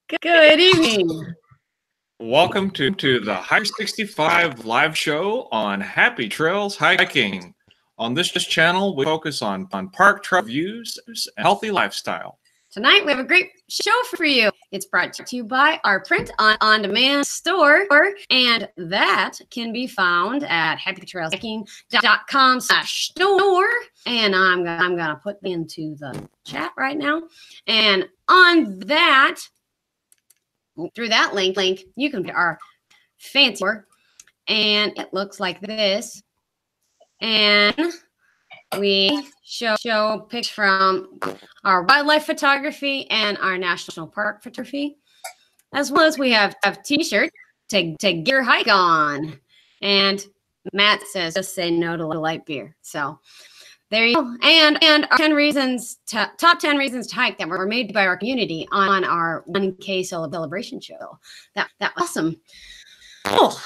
Good evening. Welcome to the High 65 live show on Happy Trails Hiking. On this channel, we focus on park trail views and healthy lifestyle. Tonight, we have a great show for you. It's brought to you by our print on-demand store, and that can be found at happytrailshiking.com/store. And I'm gonna put into the chat right now. And on that, through that link, you can get our fancy store, and it looks like this. And we show pictures from our wildlife photography and our national park photography, as well as we have t-shirts to get your hike on. And Matt says, just say no to light beer. So there you go. And our 10 reasons top 10 reasons to hike that were made by our community on our 1K celebration show. That was awesome. Oh,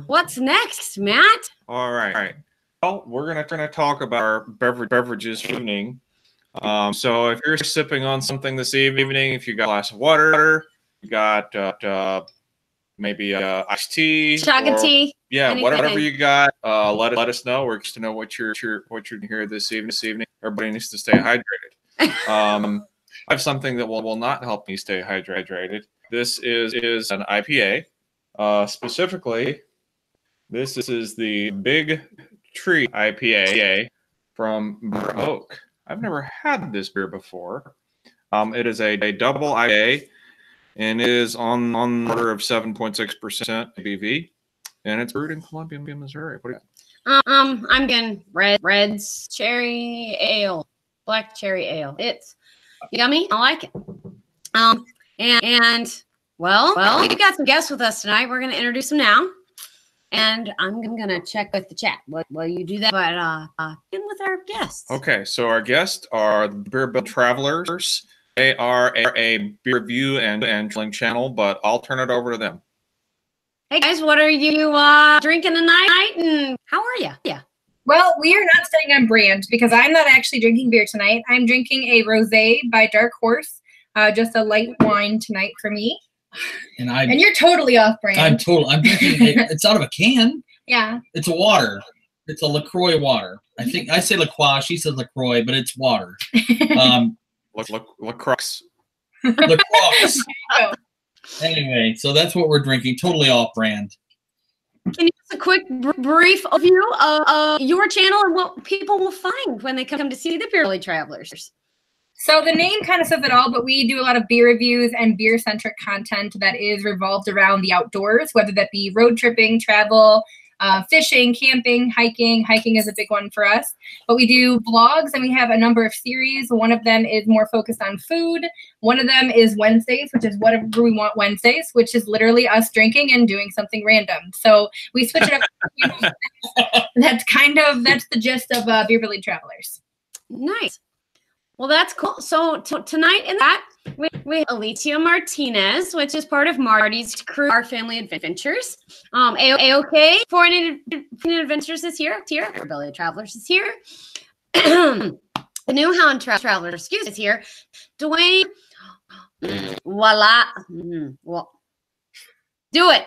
what's next, Matt? All right. Well, we're gonna talk about our beverages for evening. So if you're sipping on something this evening, if you got a glass of water, you got maybe iced tea, chocolate tea, yeah, anything. Whatever you got, let us know. We're just to know what you're here this evening. Everybody needs to stay hydrated. I have something that will not help me stay hydrated. This is an IPA. Specifically, this is the Big Tree IPA from Oak. I've never had this beer before. It is a double IPA, and it is on the order of 7.6% ABV, and it's brewed in Columbia, Missouri. What do you I'm getting Red's cherry ale, black cherry ale. It's yummy. I like it. And well, we've got some guests with us tonight. We're going to introduce them now. And I'm going to check with the chat. Will you do that? But in with our guests. Okay, so our guests are the Beerbellied Travelers. They are a beer review and traveling channel, but I'll turn it over to them. Hey guys, what are you drinking tonight? And how are you? Yeah. Well, we are not staying on brand because I'm not actually drinking beer tonight. I'm drinking a rosé by Dark Horse, just a light wine tonight for me. And you're totally off brand. I'm drinking it's out of a can. Yeah. It's a water. It's a LaCroix water. I think I say LaCroix, she says LaCroix, but it's water. LaCroix. LaCroix. Anyway, so that's what we're drinking. Totally off brand. Can you give us a quick brief overview of your channel and what people will find when they come to see the Beerbellied Travelers? So the name kind of says it all, but we do a lot of beer reviews and beer-centric content that is revolved around the outdoors, whether that be road tripping, travel, fishing, camping, hiking. Hiking is a big one for us. But we do blogs, and we have a number of series. One of them is more focused on food. One of them is Wednesdays, which is Whatever We Want Wednesdays, which is literally us drinking and doing something random. So we switch it up. That's the gist of Beerbellied Travelers. Nice. Well, that's cool. So tonight in that, we have Alicia Martinez, which is part of Marty's crew, Our Family Adventures. AOK, Foreign Adventures is here. Beerbellied Travelers is here. The New Hound Travelers, is here. Dwayne, voila. Well, do it.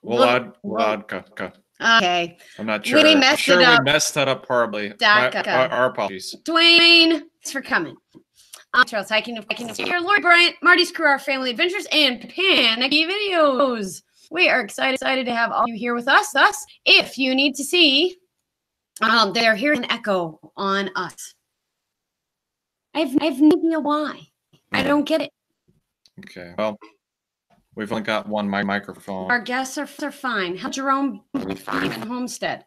Vodka. Okay. I'm not sure. We messed it up. We messed that up horribly. Our apologies. Dwayne, thanks for coming. Trails hiking here. Lori Bryant, Marty's crew, Our Family Adventures, and Panicky Videos. We are excited to have all you here with us. If you need to see, they're hearing an echo on us. I've no idea why. I don't get it. Okay. Well, we've only got one microphone. Our guests are fine. How Jerome fine in Homestead.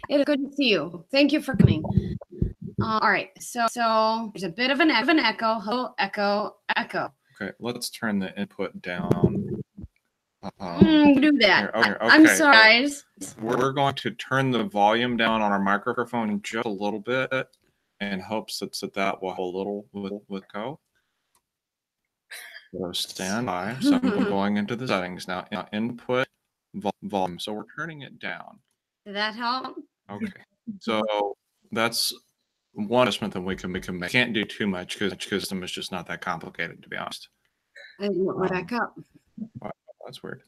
It is good to see you. Thank you for coming. All right. So there's a bit of an echo. Hello, echo. Okay. Let's turn the input down. Do that. Okay. I'm sorry, guys. We're going to turn the volume down on our microphone just a little bit in hopes that will have a little echo. So stand by. So I'm going into the settings now. Input volume. So we're turning it down. Did that help? Okay. So that's one adjustment that we can make. Can't do too much because the system is just not that complicated, to be honest. I want my back up. Wow, that's weird.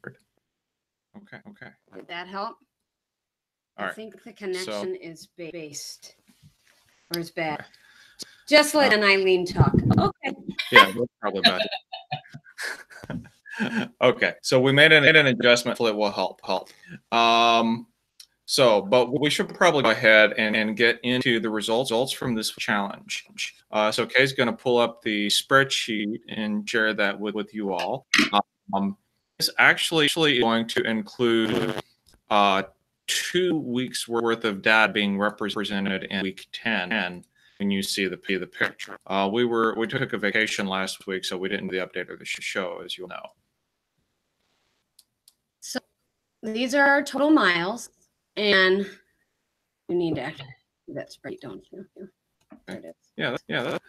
Okay. Did that help? All I right. think the connection is based or is bad. Okay. Just let Dana and Eileen talk. Okay. Yeah, that's probably bad. Okay, so we made an adjustment that will help. But we should probably go ahead and get into the results from this challenge. So Kay's going to pull up the spreadsheet and share that with you all. It's actually going to include 2 weeks worth of data being represented in week 10. When you see the picture, we took a vacation last week, so we didn't do the update of the show, as you'll know. So these are our total miles, and you need to actually do that spreadsheet, don't you? There it is. Yeah.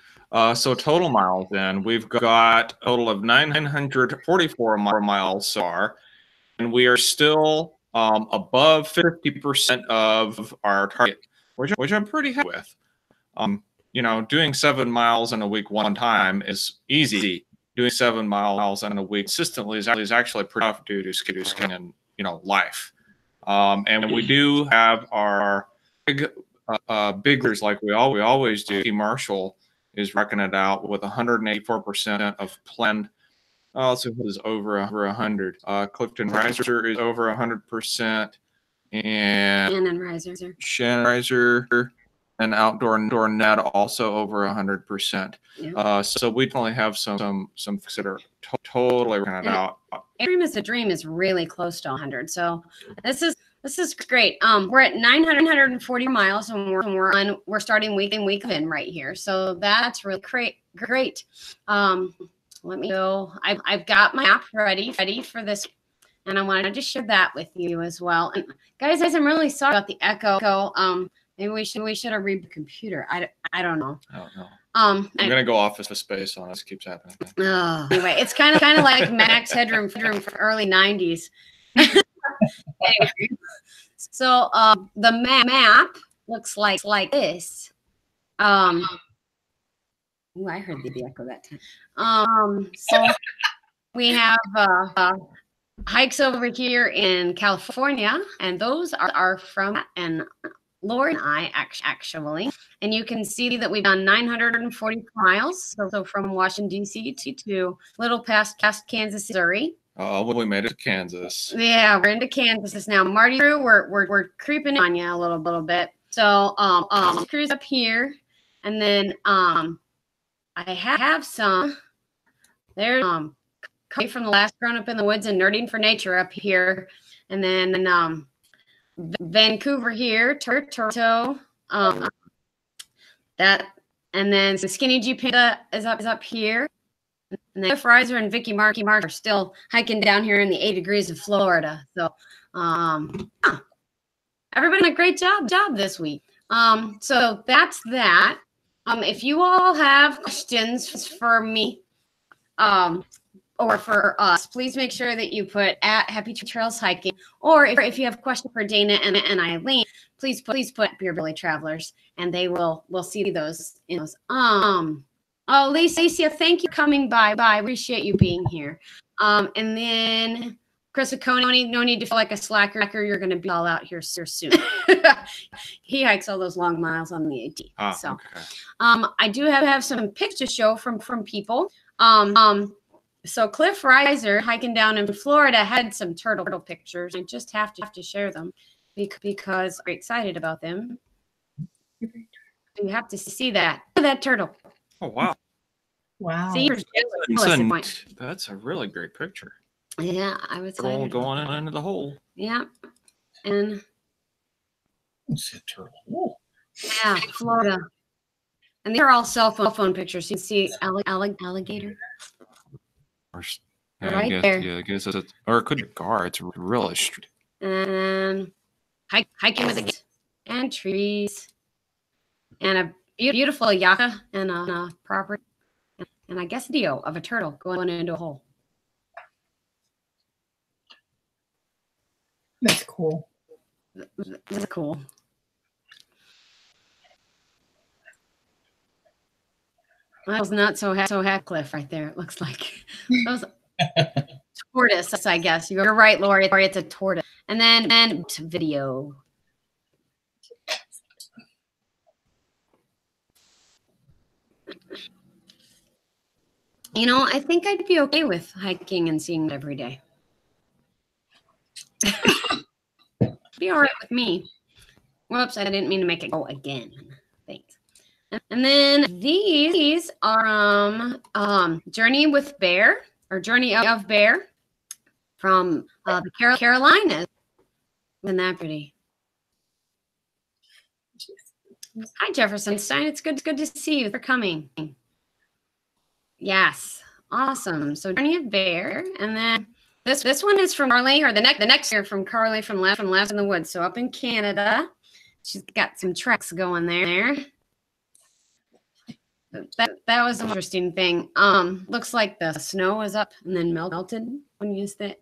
So total miles, then we've got a total of 944 miles so far, and we are still above 50% of our target, which I'm pretty happy with. Doing 7 miles in a week one time is easy. Doing 7 miles in a week consistently is actually pretty tough due to skiing and life. And we do have our big leaders like we always do. T. Marshall is reckoning it out with 184% of planned. Also, is over 100. Clifton Riser is over 100%, and Shannon Riser. And outdoor net also over 100%. Yeah. So we definitely have some folks that are totally working it out. Dream is a Dream is really close to 100. So this is great. We're at 940 miles, and we're starting week in right here. So that's really great. Let me go. I've got my app ready for this, and I wanted to share that with you as well. And guys, I'm really sorry about the echo. Maybe we should have read the computer. I don't know. I don't know. I'm gonna go off of space on this. Keeps happening. Anyway, it's kind of like Max Headroom for early 90s. Anyway, so the map looks like this. I heard the echo that time. So we have hikes over here in California, and those are from Lori and I actually, and you can see that we've done 940 miles. So from Washington D.C. to little past Kansas, Missouri. Oh, we made it to Kansas. Yeah, we're into Kansas now. Marty Crew, we're creeping on you a little bit. So cruise up here, and then I have some. There's coming from the last Grown Up in the Woods and Nerding for Nature up here, and then Vancouver here, Toronto, that, and then the Skinny G Panda is up here, and then Cliff Riser and Vicky Mark are still hiking down here in the 80 degrees of Florida. So, everybody did a great job this week. So that's that. If you all have questions for me, or for us, please make sure that you put at Happy Trails Hiking, or if you have a question for Dana and Eileen, please put Beerbellied Travelers, and they will see those in those. Oh, Lisa, thank you for coming by. Appreciate you being here. And then Chris Oconee, no need to feel like a slacker. You're going to be all out here soon. He hikes all those long miles on the AT. Okay. I do have some pics to show from people. So Cliff Riser hiking down in Florida had some turtle pictures. I just have to share them because I'm excited about them. You have to see that turtle. Oh wow! Wow. See, that's a really great picture. Yeah, I was going into the hole. Yeah, and It's a turtle. Yeah, Florida. And these are all cell phone pictures. You can see alligator. Right there. Yeah, I guess it's, or it could be a car. It's really street. And hiking with the kids and trees and a beautiful yucca and a property and I guess a video of a turtle going into a hole. That's cool. That's cool. That was not so cliff right there. It looks like that was tortoise, I guess. You're right, Lori. It's a tortoise. And then video. You know, I think I'd be okay with hiking and seeing it every day. Be all right with me. Whoops, I didn't mean to make it go again. Thanks. And then these are Journey with Bear, or Journey of Bear from the Carolinas. Isn't that pretty? Hi, Jefferson Stein. It's good to see you for coming. Yes, awesome. So Journey of Bear, and then this one is from Carly, or the next year from Carly from Last in the Woods. So up in Canada, she's got some treks going there. That was an interesting thing. Looks like the snow is up and then melted. When you say,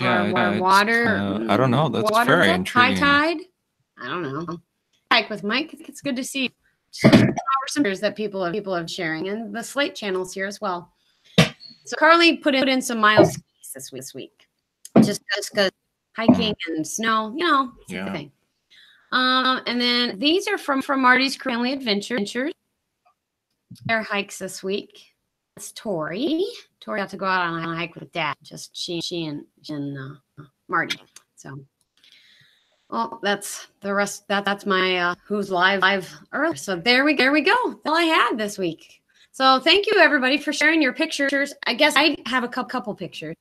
or water. I don't know. That's very intriguing. High tide. I don't know. Hike with Mike. It's good to see. Some years that people have sharing, and the Slate channels here as well. So Carly put in some miles this week, just because hiking and snow, you know, it's a thing. And then these are from Marty's Family Adventures. Their hikes this week. It's Tori. Tori got to go out on a hike with Dad. Just she and Marty. So. Well, that's the rest. That's my who's live earlier. So there we go. That's all I had this week. So thank you everybody for sharing your pictures. I guess I have a couple pictures.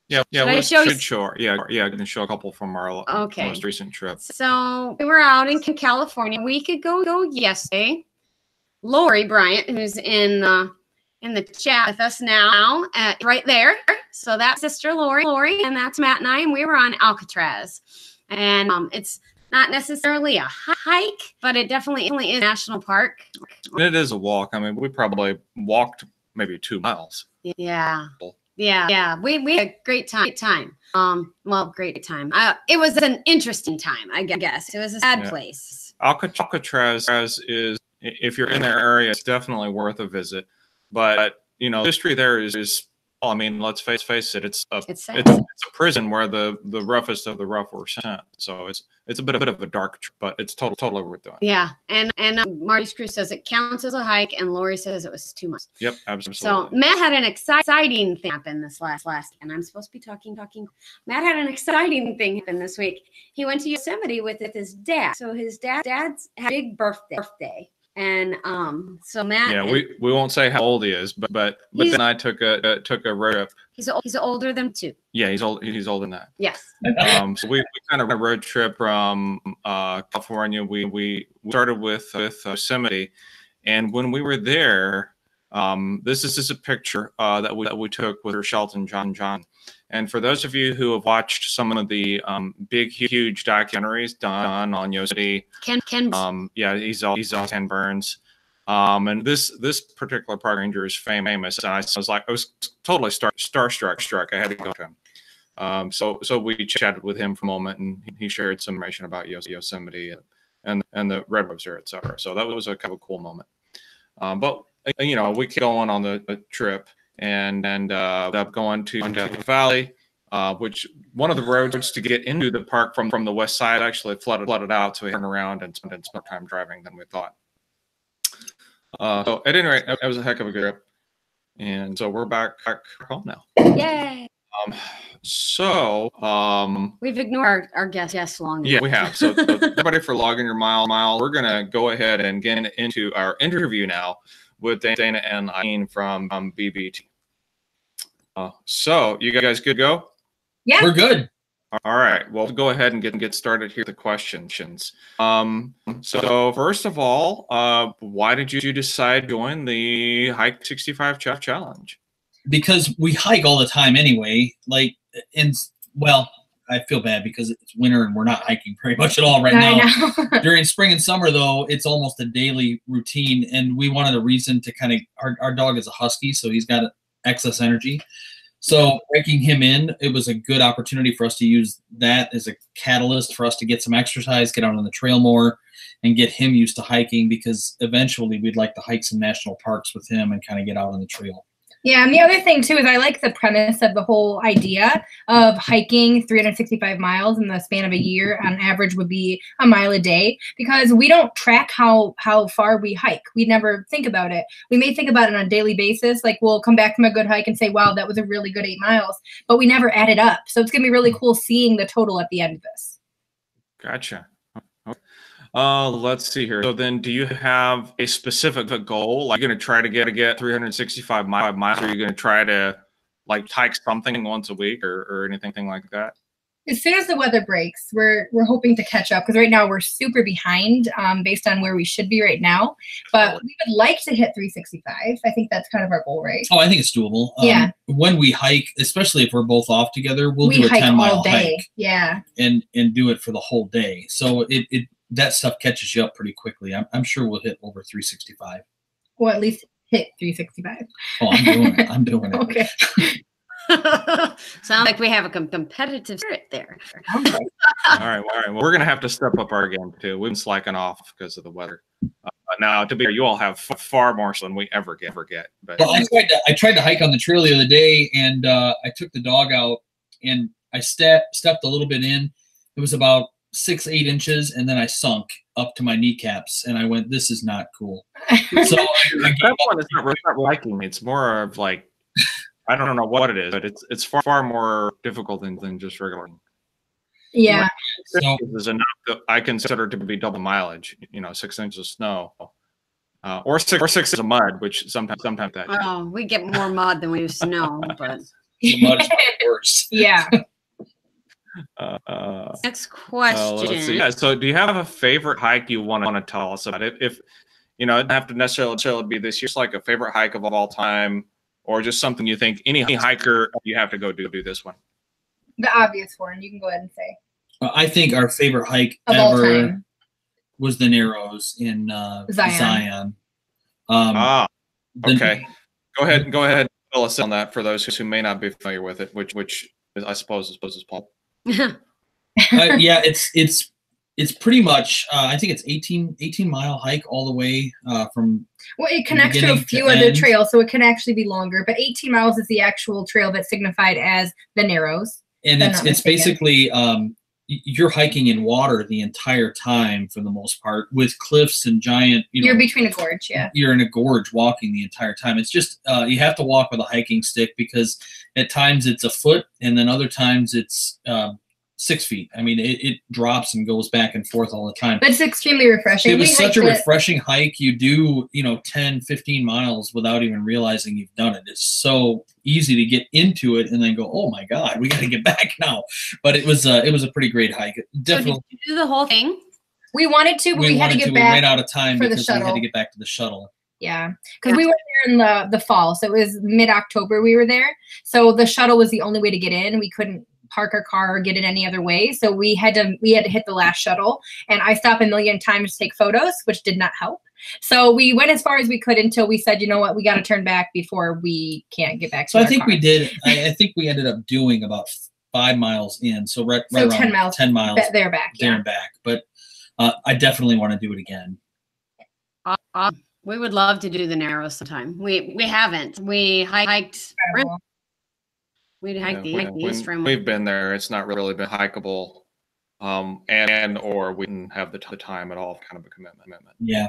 Yeah. We should show. Yeah. I can show a couple from our most recent trip. So we were out in California a week ago yesterday. Lori Bryant, who's in the chat with us now, right there. So that's Sister Lori, and that's Matt and I, and we were on Alcatraz. And it's not necessarily a hike, but it definitely is a national park. It is a walk. I mean, we probably walked maybe 2 miles. Yeah. We had a great time. Great time. It was an interesting time, I guess. It was a sad place. Alcatraz is, if you're in their area, it's definitely worth a visit. But you know, history there is. I mean, let's face it. It's a prison where the roughest of the rough were sent. So it's a bit of a dark, but it's totally worth doing. Yeah, and Marty's crew says it counts as a hike, and Lori says it was too much. Yep, absolutely. So Matt had an exciting thing happen this last, and I'm supposed to be talking. Matt had an exciting thing happen this week. He went to Yosemite with his dad. So his dad's had a big birthday. And so Matt, yeah, we won't say how old he is, but then I took a road trip. He's older than 2. Yeah, he's older than that. Yes. So we kind of a road trip from California. We started with Yosemite, and when we were there, this is a picture that we took with Shelton John. And for those of you who have watched some of the big, huge documentaries done on Yosemite, Ken Burns, and this particular park ranger is famous, and I was totally starstruck. I had to go to him. So we chatted with him for a moment, and he shared some information about Yosemite and the redwoods there, etc. So that was a kind of a cool moment. But you know, we kept going on the trip. And ended up going to Death Valley, which one of the roads to get into the park from the west side actually flooded out, so we turned around and spent more time driving than we thought. So at any rate, that was a heck of a good trip, and so we're back home now. Yay! We've ignored our guests long. Yeah, we have. So everybody for logging your mile. We're gonna go ahead and get into our interview now with Dana and Eileen from BBT. So you guys good to go? Yeah, we're good. All right. Well, we'll go ahead and get started here with the questions. So first of all, why did you decide to join the Hike 65 Challenge? Because we hike all the time anyway. I feel bad because it's winter and we're not hiking very much at all right now. During spring and summer, though, it's almost a daily routine, and we wanted a reason to kind of. Our dog is a husky, so he's got excess energy. So breaking him in, it was a good opportunity for us to use that as a catalyst for us to get some exercise, get out on the trail more, and get him used to hiking, because eventually we'd like to hike some national parks with him and kind of get out on the trail. Yeah, and the other thing too is I like the premise of the whole idea of hiking 365 miles in the span of a year. On average would be a mile a day, because we don't track how far we hike. We never think about it. We may think about it on a daily basis. Like we'll come back from a good hike and say, wow, that was a really good 8 miles, but we never add it up. So it's going to be really cool seeing the total at the end of this. Gotcha. Let's see here. So then, do you have a specific goal? Like, you're going to try to get 365 miles, or are you going to try to like hike something once a week, or anything like that? As soon as the weather breaks, we're hoping to catch up, because right now we're super behind based on where we should be right now. But we would like to hit 365. I think that's kind of our goal, right? Oh, I think it's doable. Yeah. When we hike, especially if we're both off together, we'll do a hike 10-mile all day. hike. Yeah. And do it for the whole day. So it that stuff catches you up pretty quickly. I'm sure we'll hit over 365. Well, at least hit 365. Oh, I'm doing it. I'm doing it. Okay. Sounds like we have a competitive spirit there. All right. Well, we're gonna have to step up our game too. We've been slacking off because of the weather. Now, to be fair, you all have far more than we ever get. But well, I tried to hike on the trail the other day, and I took the dog out, and I stepped a little bit in. It was about 6-8 inches, and then I sunk up to my kneecaps, and I went, "This is not cool." So that one is not liking. It's more of like, I don't know what it is, but it's far more difficult than just regular. Yeah. So is enough that I consider to be double mileage. 6 inches of snow, or 6 inches of mud, which sometimes that. Oh, we get more mud than we do snow, but the mud is worse. Yeah. Next question. Let's see. Yeah. So, do you have a favorite hike you want to tell us about? If it doesn't have to necessarily be this year, just like a favorite hike of all time, or just something you think any hiker, you have to go do this one. The obvious one. You can go ahead and say. I think our favorite hike of all ever time was the Narrows in Zion. Okay. Go ahead and fill us in on that for those who may not be familiar with it, which I suppose is Paul. Yeah, it's pretty much I think it's 18-mile hike all the way from. Well, it connects to a few other trails, so it can actually be longer. But 18 miles is the actual trail that's signified as the Narrows. And it's basically you're hiking in water the entire time for the most part, with cliffs and giant. You're between a gorge, yeah. You're in a gorge walking the entire time. It's just you have to walk with a hiking stick, because at times it's a foot, and then other times it's 6 feet. I mean, it drops and goes back and forth all the time. But it's extremely refreshing. It was such a refreshing hike. You do, 10, 15 miles without even realizing you've done it. It's so easy to get into it and then go, oh my God, we got to get back now. But it was a pretty great hike. Definitely. So did you do the whole thing? We wanted to, but we had to get back. We ran out of time because we had to get back to the shuttle. Yeah, because we were there in the fall, so it was mid-October we were there. So the shuttle was the only way to get in. We couldn't park our car or get in any other way, so we had to hit the last shuttle. And I stopped a million times to take photos, which did not help. So we went as far as we could until we said, you know what, we got to turn back before we can't get back to our car. We did. I think we ended up doing about 5 miles in, so right around 10 miles. 10 miles there back. There and back. But I definitely want to do it again. We would love to do the Narrows sometime. We haven't. We hiked. We hiked the East Rim. We've been there. It's not really been hikeable, or we didn't have the time at all. Kind of a commitment. Yeah.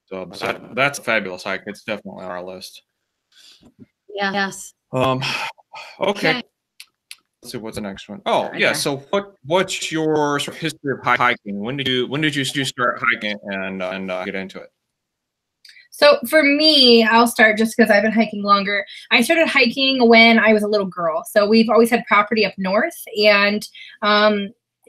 So that's a fabulous hike. It's definitely on our list. Yeah. Yes. Okay. Let's see what's the next one. Oh, yeah. So what's your sort of history of hiking? When did you start hiking and get into it? So for me, I'll start just because I've been hiking longer. I started hiking when I was a little girl. So we've always had property up north, and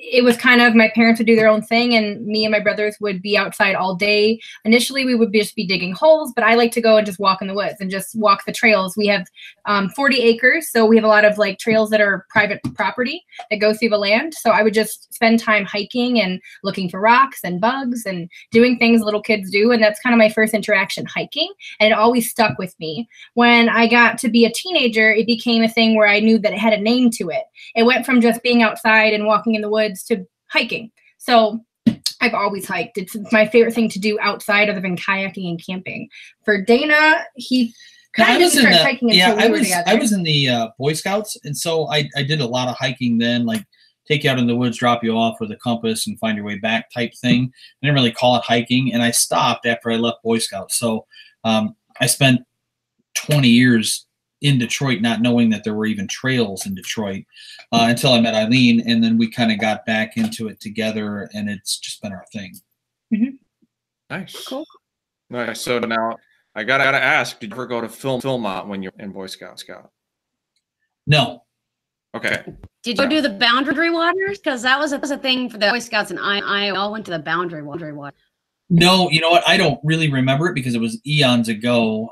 it was kind of, my parents would do their own thing and me and my brothers would be outside all day. Initially, we would just be digging holes, but I like to go and just walk in the woods and just walk the trails. We have 40 acres, so we have a lot of like trails that are private property that go through the land. So I would just spend time hiking and looking for rocks and bugs and doing things little kids do. And that's kind of my first interaction hiking. And it always stuck with me. When I got to be a teenager, it became a thing where I knew that it had a name to it. It went from just being outside and walking in the woods to hiking. So I've always hiked. It's my favorite thing to do outside other than kayaking and camping. For Dana, he kind of didn't start hiking until we were together. I was in the Boy Scouts, and so I did a lot of hiking then, like take you out in the woods, drop you off with a compass and find your way back type thing. I didn't really call it hiking, and I stopped after I left Boy Scouts. So I spent 20 years in Detroit not knowing that there were even trails in Detroit until I met Eileen, and then we kind of got back into it together, and it's just been our thing. Mm-hmm. Nice. Cool. Nice. So now I gotta ask, did you ever go to Philmont when you were in Boy Scout? No. Okay. Did you do the boundary waters? Because that was a thing for the Boy Scouts, and I all went to the boundary water. No, you know what? I don't really remember it because it was eons ago.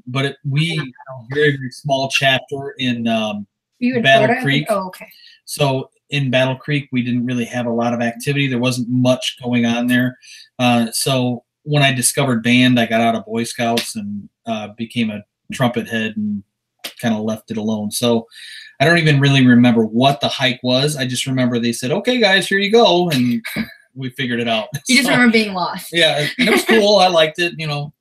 But we had a very, very small chapter in Battle Creek. Oh, okay. So in Battle Creek, we didn't really have a lot of activity. There wasn't much going on there. So when I discovered band, I got out of Boy Scouts and became a trumpet head and kind of left it alone. So I don't even really remember what the hike was. I just remember they said, "Okay, guys, here you go," and we figured it out. You just remember being lost. Yeah, and it was cool. I liked it, you know.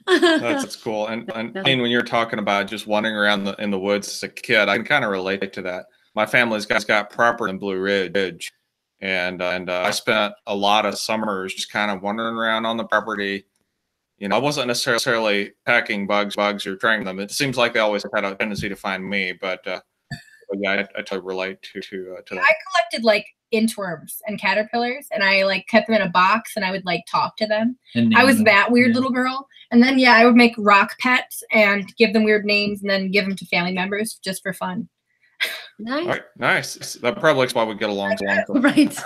That's cool. And when you're talking about just wandering around in the woods as a kid, I can kind of relate to that. My family's got property in Blue Ridge, and I spent a lot of summers just kind of wandering around on the property. You know, I wasn't necessarily packing bugs or tracking them. It seems like they always had a tendency to find me, but yeah, I totally relate to that. I collected like inchworms and caterpillars, and I like kept them in a box, and I would like talk to them. I was that weird little girl. And then I would make rock pets and give them weird names, and then give them to family members just for fun. Nice. All right, nice. That probably explains why we get along so long. Right.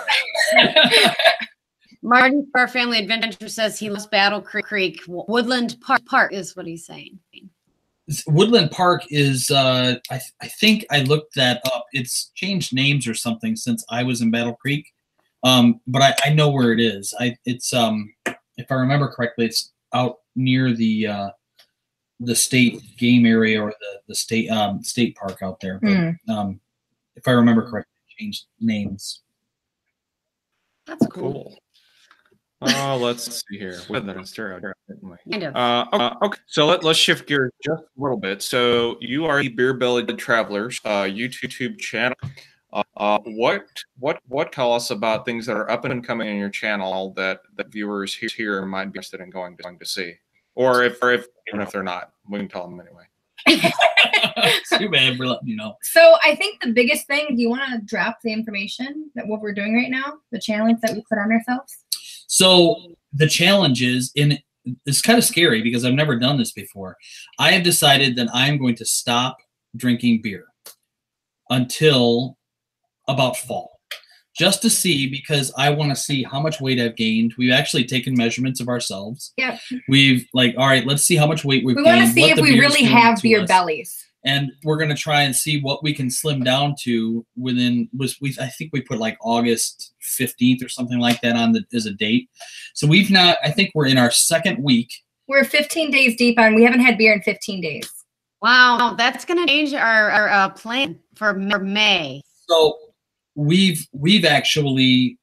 Martin, for our family adventure, says he loves Battle Creek. Woodland Park is what he's saying. Woodland Park is, I think I looked that up. It's changed names or something since I was in Battle Creek. But I know where it is. It's if I remember correctly, it's out near the state game area or the state park out there. But, if I remember correctly, it changed names. That's cool. Let's see here. Okay, so let's shift gears just a little bit. So you are the Beerbellied Travelers YouTube channel. What tell us about things that are up and coming in your channel that viewers here might be interested in going to see, or even if they're not, we can tell them anyway. Too bad for letting you know. So I think the biggest thing, do you want to drop the information that what we're doing right now, the challenge that we put on ourselves? So the challenge is, it's kind of scary because I've never done this before. I have decided that I'm going to stop drinking beer until about fall, just to see, because I want to see how much weight I've gained. We've actually taken measurements of ourselves. Yeah. We've all right, let's see how much weight we've gained. We want to see if we really have beer bellies. And we're going to try and see what we can slim down to within, I think we put like August 15th or something like that on as a date. So I think we're in our second week. We're 15 days deep on, we haven't had beer in 15 days. Wow, that's going to change our plan for May. So we've actually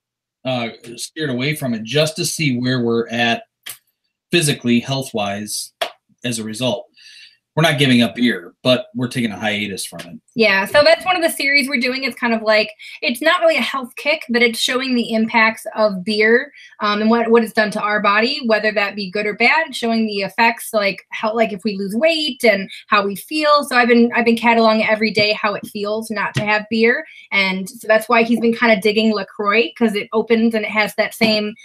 steered away from it just to see where we're at physically, health-wise as a result. We're not giving up beer, but we're taking a hiatus from it. Yeah, so that's one of the series we're doing. It's kind of like, it's not really a health kick, but it's showing the impacts of beer and what it's done to our body, whether that be good or bad, showing the effects, like how, like if we lose weight and how we feel. So I've been cataloging every day how it feels not to have beer. And so that's why he's been kind of digging LaCroix, because it opens and it has that same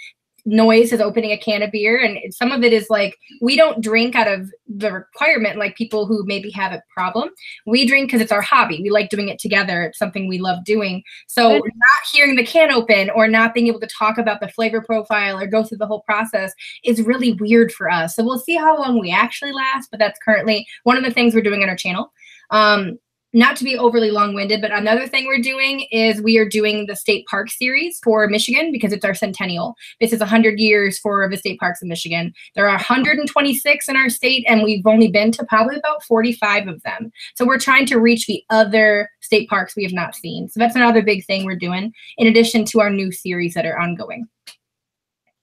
noise as opening a can of beer. And some of it is like, we don't drink out of the requirement like people who maybe have a problem. We drink because it's our hobby. We like doing it together. It's something we love doing. So not hearing the can open or not being able to talk about the flavor profile or go through the whole process is really weird for us. So we'll see how long we actually last, but that's currently one of the things we're doing on our channel. Not to be overly long-winded, but another thing we're doing is we are doing the state park series for Michigan because it's our centennial. This is 100 years for the state parks in Michigan. There are 126 in our state, and we've only been to probably about 45 of them. So we're trying to reach the other state parks we have not seen. So that's another big thing we're doing, in addition to our new series that are ongoing.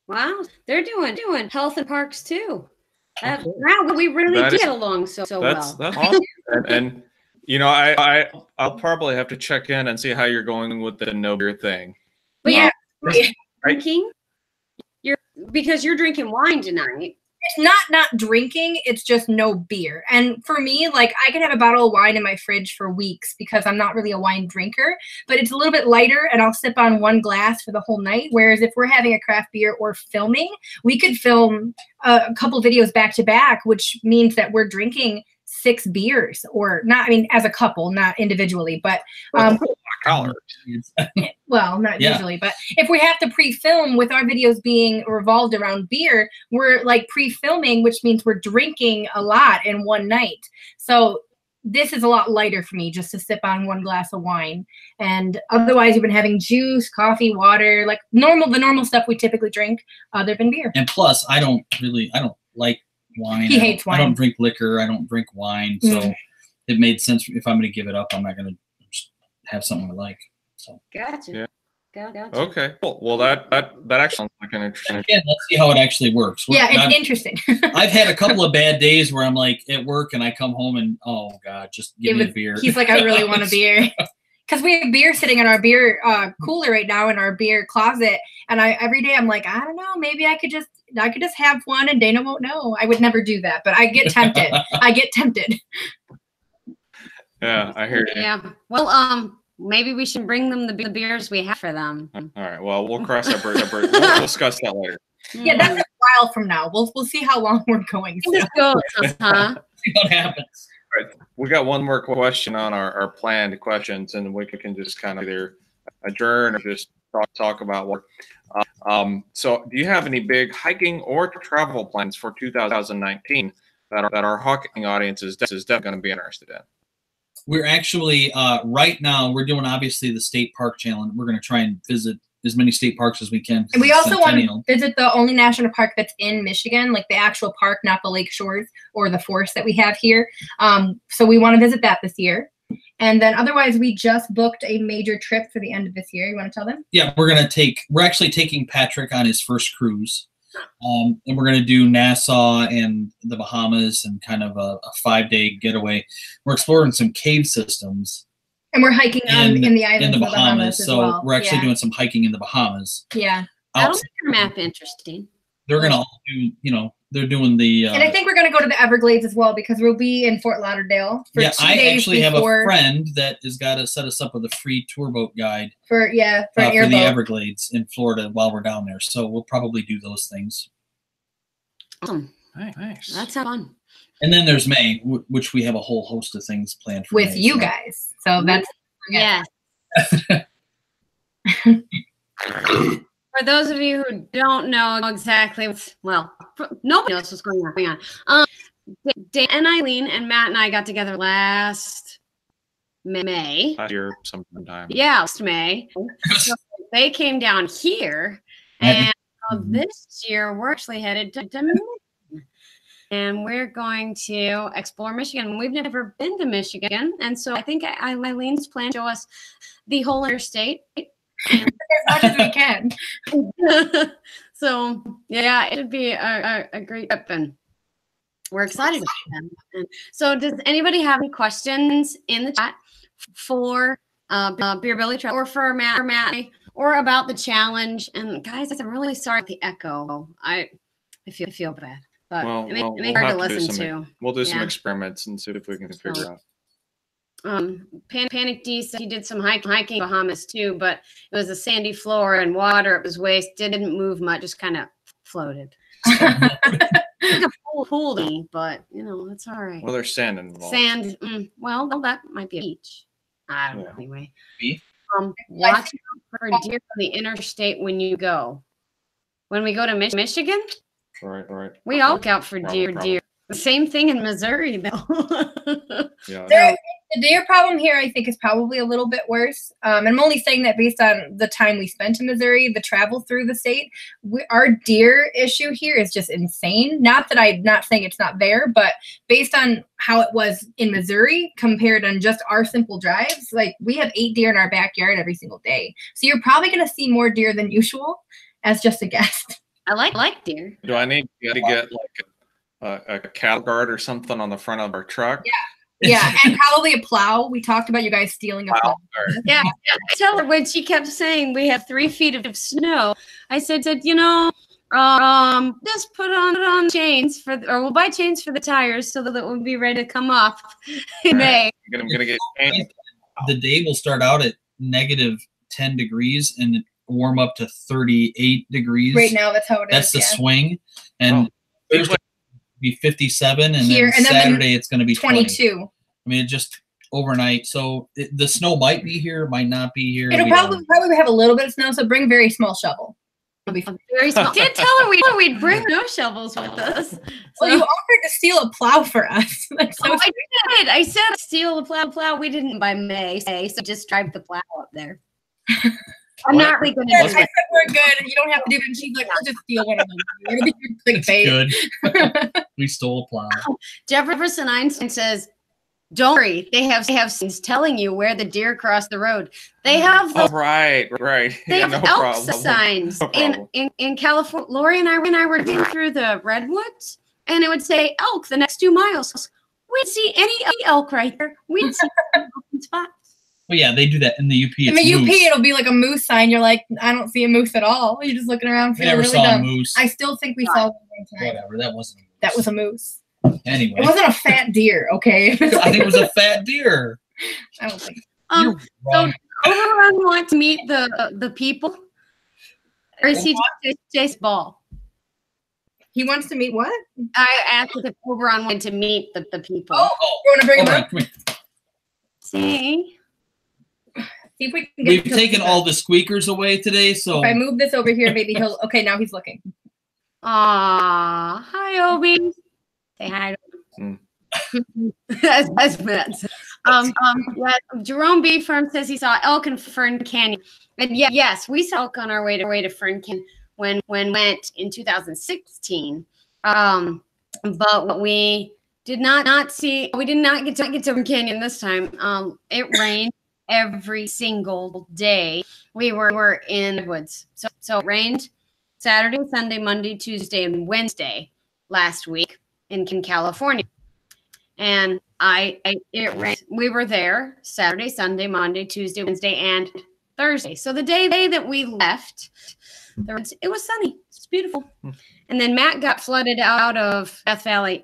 Wow, they're doing health and parks too. Wow, we really did get along so well. That's awesome. and you know, I'll probably have to check in and see how you're going with the no beer thing. But yeah, drinking. Because you're drinking wine tonight. It's not drinking, it's just no beer. And for me, like, I can have a bottle of wine in my fridge for weeks because I'm not really a wine drinker, but it's a little bit lighter and I'll sip on one glass for the whole night. Whereas if we're having a craft beer or filming, we could film a couple videos back to back, which means that we're drinking 6 beers, or not, I mean, as a couple, not individually, but well, not usually, but if we have to pre-film with our videos being revolved around beer, we're like pre-filming, which means we're drinking a lot in one night. So this is a lot lighter for me just to sip on one glass of wine. And otherwise we've been having juice, coffee, water, like the normal stuff we typically drink other than beer. And plus I don't like wine. He hates wine. I don't drink liquor. I don't drink wine. So it made sense. If I'm going to give it up, I'm not going to have something I like. So gotcha. Yeah. Gotcha. Okay. Cool. Well, that actually sounds like an interesting. Again, let's see how it actually works. It's interesting. I've had a couple of bad days where I'm like at work and I come home and oh god, just give me a beer. He's like, I really want a beer. Because we have beer sitting in our beer cooler right now in our beer closet, and every day I'm like, I don't know, maybe I could just have one and Dana won't know. I would never do that, but I get tempted. I get tempted. Yeah, I hear you. Yeah. Well, maybe we should bring them the beers we have for them. All right. Well, we'll cross that bridge. We'll discuss that later. Yeah, that's a while from now. We'll see how long we're going. Just go, huh? See what happens. Right. We got one more question on our planned questions, and we can just kind of either adjourn or just talk about what. So, do you have any big hiking or travel plans for 2019 that our hiking audience is definitely going to be interested in? We're actually right now we're doing obviously the state park challenge. We're going to try and visit as many state parks as we can. And we also want to visit the only national park that's in Michigan, like the actual park, not the lake shores or the forest that we have here. So we want to visit that this year. And then otherwise, we just booked a major trip for the end of this year. You want to tell them? Yeah, we're actually taking Patrick on his first cruise. And we're going to do Nassau and the Bahamas and kind of a 5-day getaway. We're exploring some cave systems. And we're hiking in the islands in the Bahamas as so well. we're actually doing some hiking in the Bahamas. Yeah. That'll make your map interesting. They're going to do, they're doing the... and I think we're going to go to the Everglades as well because we'll be in Fort Lauderdale for 2 days I actually have a friend that has got to set us up with a free tour boat guide for the Everglades in Florida while we're down there. So we'll probably do those things. Awesome. Nice. That's fun. And then there's May, which we have a whole host of things planned for with May, you guys. So that's For those of you who don't know exactly, nobody knows what's going on. Dana and Eileen and Matt and I got together last May. Last year sometime. Yeah, last May. So they came down here, and this year we're actually headed to Michigan. And we're going to explore Michigan. We've never been to Michigan, and so I think Eileen's plan to show us the whole interstate. As much as we can. So yeah, it'd be a great trip, and we're excited about them. And so, does anybody have any questions in the chat for Beerbellied Travelers or for Matt or about the challenge? And guys, I'm really sorry for the echo. I feel bad, but it makes it hard to listen to. We'll do some experiments and see if we can figure out. Panic D said he did some hiking in Bahamas too, but it was a sandy floor and water at his waist. Didn't move much, just kind of floated. Like a pool to me, but you know, it's all right. Well, there's sand involved. Sand. Well, that might be a beach. I don't know. Anyway. Beach? Watch for deer on the interstate when you go. When we go to Michigan, Right. we all look out for deer. The same thing in Missouri, though. Yeah. The deer problem here, I think, is probably a little bit worse. And I'm only saying that based on the time we spent in Missouri, the travel through the state. Our deer issue here is just insane. Not that I'm not saying it's not there, but based on how it was in Missouri compared on just our simple drives, like we have 8 deer in our backyard every single day. So you're probably going to see more deer than usual, as just a guess. I like deer. Do I need to get like a cattle guard or something on the front of our truck? Yeah, and probably a plow. We talked about you guys stealing a plow. Yeah, I tell her when she kept saying we have 3 feet of snow. I said, you know, just put on chains or we'll buy chains for the tires so that we'll be ready to come off in May. I'm gonna get paint. The day will start out at -10 degrees and warm up to 38 degrees. Right now, that's how it is. That's the swing, and Thursday be 57, and here, then Saturday it's going to be 22. I mean, just overnight. So the snow might be here, might not be here. It'll probably have a little bit of snow, so bring very small shovel. It'll be fun. Very small. Did tell her we'd bring no shovels with us. So. Well, you offered to steal a plow for us. Like, so I did. I said steal the plow. We didn't by May, so just drive the plow up there. I'm not really going to. I said we're good. You don't have to do it. And she's like, "I'll just steal one of them." It'll be clickbait. Good. We stole a plow. Jefferson Einstein says, "Don't worry. They have signs telling you where the deer cross the road. They have the right. They have no elk problem. signs No problem. in California. Lori and I were going through the redwoods, and it would say elk the next 2 miles. We'd see any elk right there. We'd see open spots. Well, yeah, they do that in the UP. In the UP, it'll be like a moose sign. You're like, I don't see a moose at all. You're just looking around We feeling never really saw dumb. a moose. I still think we saw one time. Whatever, that wasn't a moose. That was a moose. Anyway. It wasn't a fat deer, okay? I think it was a fat deer. I don't think. You're wrong. So Overrun want to meet the people, or is he just Chase Ball? He wants to meet what? I asked if Overrun wanted to meet the people. You want to bring him All right, up? come here. See, See if we can get We've him to taken look all up. the squeakers away today, so If I move this over here, maybe he'll. Okay, now he's looking. aw, hi Obi. Say hi. As Matt said. Yeah, Jerome B. Firm says he saw elk in Fern Canyon, and yes, we saw elk on our way to Fern Canyon when went in 2016. But we did not see. We did not get to Fern Canyon this time. It rained every single day. We were in the woods, so it rained Saturday, Sunday, Monday, Tuesday, and Wednesday last week in California. And it rained. We were there Saturday, Sunday, Monday, Tuesday, Wednesday, and Thursday. So the day that we left, it was sunny. It's beautiful. And then Matt got flooded out of Death Valley,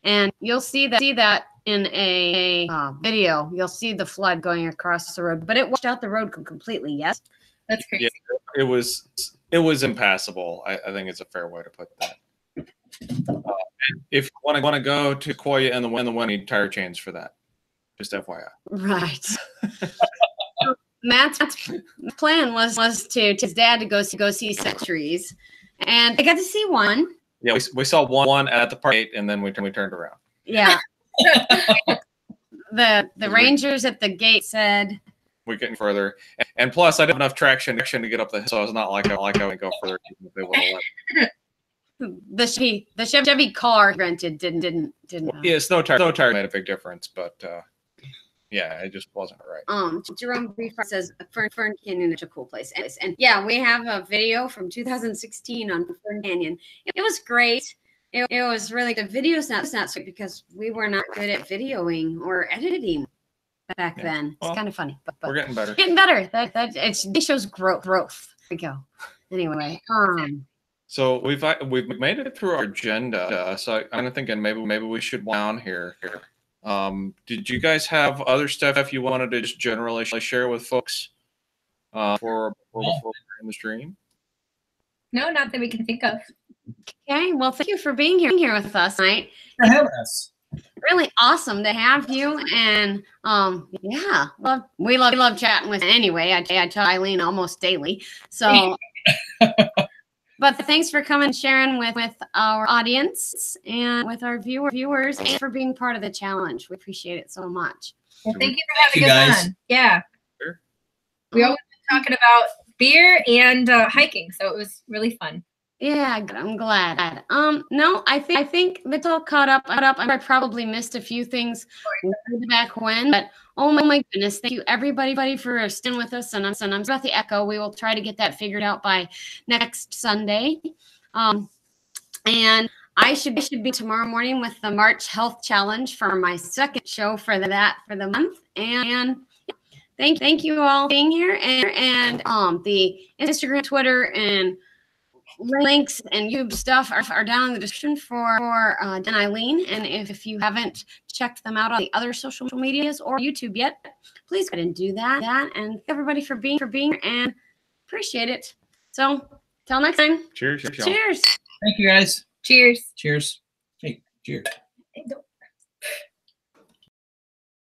and you'll see that in a video. You'll see the flood going across the road, but it washed out the road completely. Yes, That's crazy. Yeah, it was impassable. I think it's a fair way to put that. If you want to go to Sequoia in the winter, you need tire chains for that. Just FYI. right. So Matt's plan was to his dad to go see six trees, and I got to see one. Yeah, we saw one at the park gate, and then we turned around. Yeah. The rangers at the gate said We're getting further, and plus I didn't have enough traction to get up the hill, so it's not like I would go further if they would have let me. the Chevy car rented didn't. Yeah, snow tire made a big difference, but yeah, it just wasn't right. Jerome B. says Fern Canyon is a cool place, and yeah, we have a video from 2016 on Fern Canyon. It was great. It was really the video's not sweet because we were not good at videoing or editing back then. It's kind of funny, but We're getting better. Getting better. It shows growth. There we go. Anyway, So we've made it through our agenda. So I'm thinking maybe we should down here. Did you guys have other stuff you wanted to just generally share with folks before we're in the stream? No, not that we can think of. Okay, well, thank you for being here with us tonight. For having us. Really awesome to have you, and yeah, we love chatting with you anyway. I tell Eileen almost daily, so. But thanks for coming and sharing with our audience and with our viewers, and for being part of the challenge. We appreciate it so much. Well, thank you for having us on. Yeah, sure. We always been talking about beer and hiking, so it was really fun. Yeah, I'm glad. No, I think that's all caught up. I probably missed a few things back when, but oh my goodness, thank you everybody for staying with us. And I'm about the echo. We will try to get that figured out by next Sunday. And I should be tomorrow morning with the March Health Challenge for my second show for the month. And thank you all for being here, and the Instagram, Twitter, and links and YouTube stuff are down in the description for Dana and Eileen. And if you haven't checked them out on the other social medias or YouTube yet, please go ahead and do that. And everybody for being here, and appreciate it. So till next time. Cheers. Cheers. Thank you, guys. Cheers. Cheers. Hey, cheers.